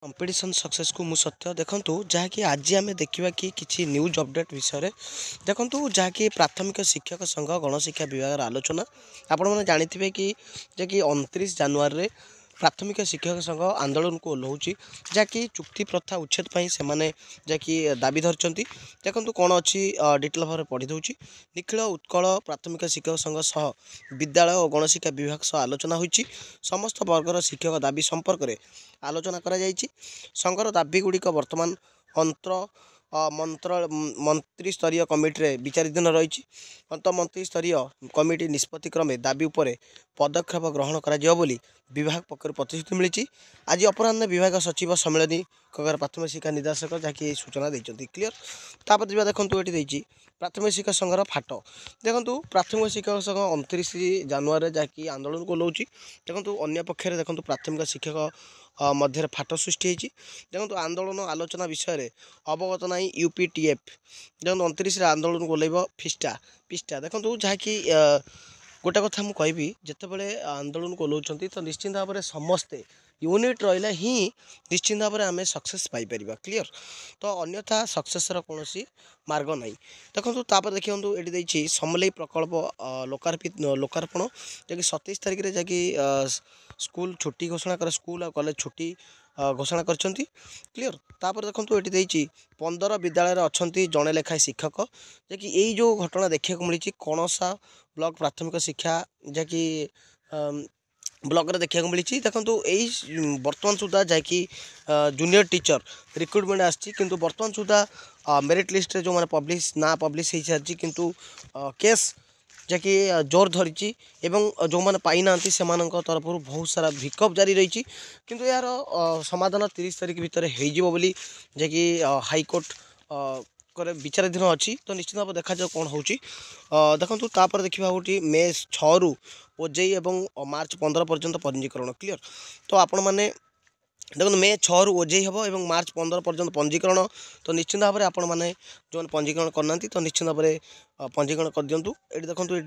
Competition success को मु सत्य देखंतु जहाँकि आज आम देखा कि किसी न्यूज अपडेट विषय देखंतु जहाँकि प्राथमिक शिक्षक संघ गणशिक्षा विभाग आलोचना आपण मैंने जानी कि जहाँकि 29 जानुआरी प्राथमिक शिक्षक संघ आंदोलन को ओह्लाऊँच जहाँकि चुक्ति प्रथा उच्छेद पर से जहाँकि दाबी धरती देखो कौन अच्छी डिटेल भाव में पढ़ी दूँ निखिल उत्कल प्राथमिक शिक्षक संघ सह विद्यालय और गणशिक्षा विभाग सह आलोचना होती समस्त वर्गर शिक्षक दाबी संपर्क में आलोचना करा जायछि। संघर दाबी गुड़िक बर्तमान मंत्री स्तरीय कमिटी विचाराधीन रही अंत मंत्री स्तरीय कमिटी निष्पत्ति क्रमे दाबी उपरे पदक्षेप ग्रहण करा बोली विभाग पक्ष प्रतिश्रुति मिली। आज अपराह्न विभाग सचिव सम्मेलनी कगार प्राथमिक शिक्षा निर्देशक जहाँकि सूचना देते क्लीयर तापर जी देखो ये प्राथमिक शिक्षक संघर फाट देखो प्राथमिक शिक्षक संघ 29 जानुआरी जहाँकि आंदोलन को ओह्लाऊँच देखो अन्य पक्षे देखो प्राथमिक शिक्षक मध्य फाट सृष्टि होती देखो आंदोलन आलोचना विषय अवगत ना यूपीटीएफ देखो 29 आंदोलन को ओह्लैब पिस्टा देखो जहाँकि गोटे कथा मुझे कहि जितेबाला आंदोलन को ओह्लाउछंती तो निश्चित भाव में समस्ते यूनिट रहा ही निश्चित भाव में आम सक्सेस पाइपर क्लीयर तो अन्यथा सक्सेसर कौन मार्ग ना देखो तापर देखिए ये समलई प्रकल्प लोकार्पण जैकि 27 तारिख में जैकि स्कूल छुट्टी घोषणा कर स्कूल और कॉलेज छुट्टी घोषणा कर क्लीयर तापर देखो ये 15 विद्यालय अच्छा जड़े लेखाएं शिक्षक जैकि यही जो घटना देखा मिली कणसा ब्लॉक प्राथमिक शिक्षा जैकि ब्लॉक रे देखा मिली देखो यही बर्तमान सुधा जैकि जूनियर टीचर रिक्रुटमेंट आसी किंतु बर्तमान सुधा मेरिट लिस्ट जो मैंने पब्लिश ना पब्लिश हो सारी किंतु केस जैकि जोर धरी एवं जो मैंने पाई ना से तरफ बहुत सारा विकअप जारी रही किंतु यार समाधान 30 तारिख भितर हो बोली जैकि हाईकोर्ट विचाराधीन अच्छी तो निश्चित भाव देखा जाओ कौन हो देखो तापर देखा गोटे मे 6 रु ओजेई और मार्च 15 पर्यंत पंजीकरण क्लीयर तो आपण मैंने देखो मे 6 रु ओजेई हम और मार्च 15 पर्यंत पंजीकरण तो निश्चित भाव में आपण मैंने जो पंजीकरण करना तो निश्चित भाव में पंजीकरण कर दिंतु ये देखो ये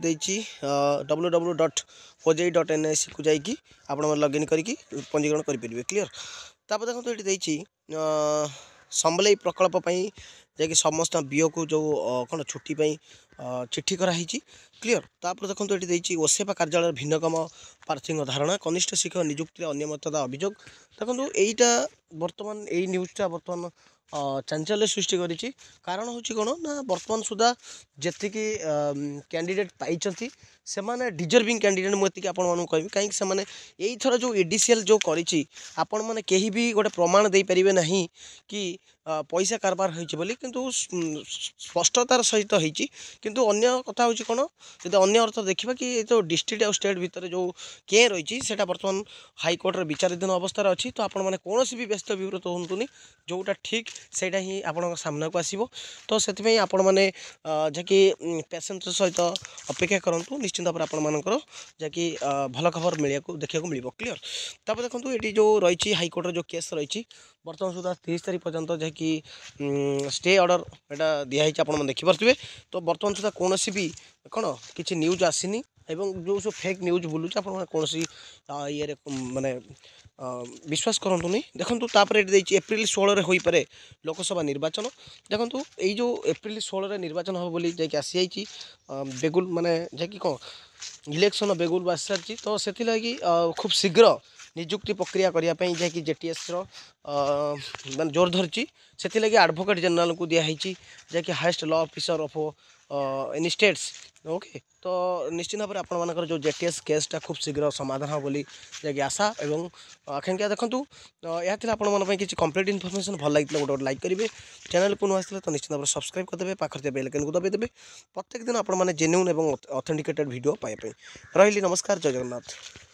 www.oj.nic को जाकि आप लॉगिन करके पंजीकरण करेंगे क्लीयर तापर देखो ये समलई प्रकल्प जैकि समस्त बीओ को जो कौन छुट्टी चिट्ठी कराई क्लीयर तापर देखो ये ओसेपा कार्यालय भिन्नकम प्रार्थी धारणा कनिष्ठ शिक्षक नियुक्ति अनियमितता अभियोग देखो यहीटा बर्तमान यही न्यूज़टा बर्तमान चांचल्य सृष्टि करी कारण हूँ कौन ना बर्तमान सुधा जी कैंडिडेट पाई से माने डिजर्विंग कैंडिडेट मुझे आपको कहबी कहीं से यही थर जो एडीसीएल जो करी आपण मैंने कहीं भी गोटे प्रमाण दे पारे ना कि पैसा कारबार होली किंतु स्पष्टतार सहित होती किंतु अन्य कथा हूँ कौन जब अन्य अर्थ देखा कि जो डिस्ट्रिक्ट और स्टेट भितर जो के रही है बर्तमान हाईकोर्ट विचाराधीन अवस्था अच्छी तो आपण मैंने कौन भी व्यस्त विव्रत हूँ जोटा ठीक से ही आपण सामना को आसो तो से आपण मैंने जैकि पेसेंट सहित अपेक्षा करूँ निश्चित भाव आपण मानकर जैकि भल खबर मिले देखा मिल क्लीयर तापर देखो ये जो रही हाईकोर्ट जो केस रही बर्तमान सुधा 30 तारिख पर्यंत जैकि स्टे ऑर्डर यहाँ दिखाई आप देखिपे तो बर्तमान सुधा कौन भी कौन किसी न्यूज आसनी एवं जो सब फेक न्यूज बुलूँ आप कौन ये माने विश्वास करूँ देखो तापर ये एप्रिल 16 हो पारे लोकसभा निर्वाचन देखो यही जो एप्रिल 16 निर्वाचन हम बोली जैकि आसी जाइए बेगुल माने जैकि कौन इलेक्शन बेगुल आसी सारी तो से खूब शीघ्र नियुक्ति प्रक्रिया करने जैकि जेटीएस मान जोर धरी से लगी एडवोकेट जनरल को दिखाई जैकि highest law officer of any states okay तो निश्चित भाव में आपर जो जेटीएस केसटा खूब शीघ्र समाधान हो बोली जैकि आशा एवं आकांक्षा देखूँ यह आप किसी कंप्लीट इनफॉरमेशन भल लगे गोटे लाइक करेंगे चैनल को नुआ आसले तो निश्चित भाव में सब्सक्राइब करदे पाखे बेल आइकन को दबाई देवे प्रत्येक दिन आप जेन्युइन और ऑथेंटिकेटेड वीडियो पाइबा रही नमस्कार जय जगन्नाथ।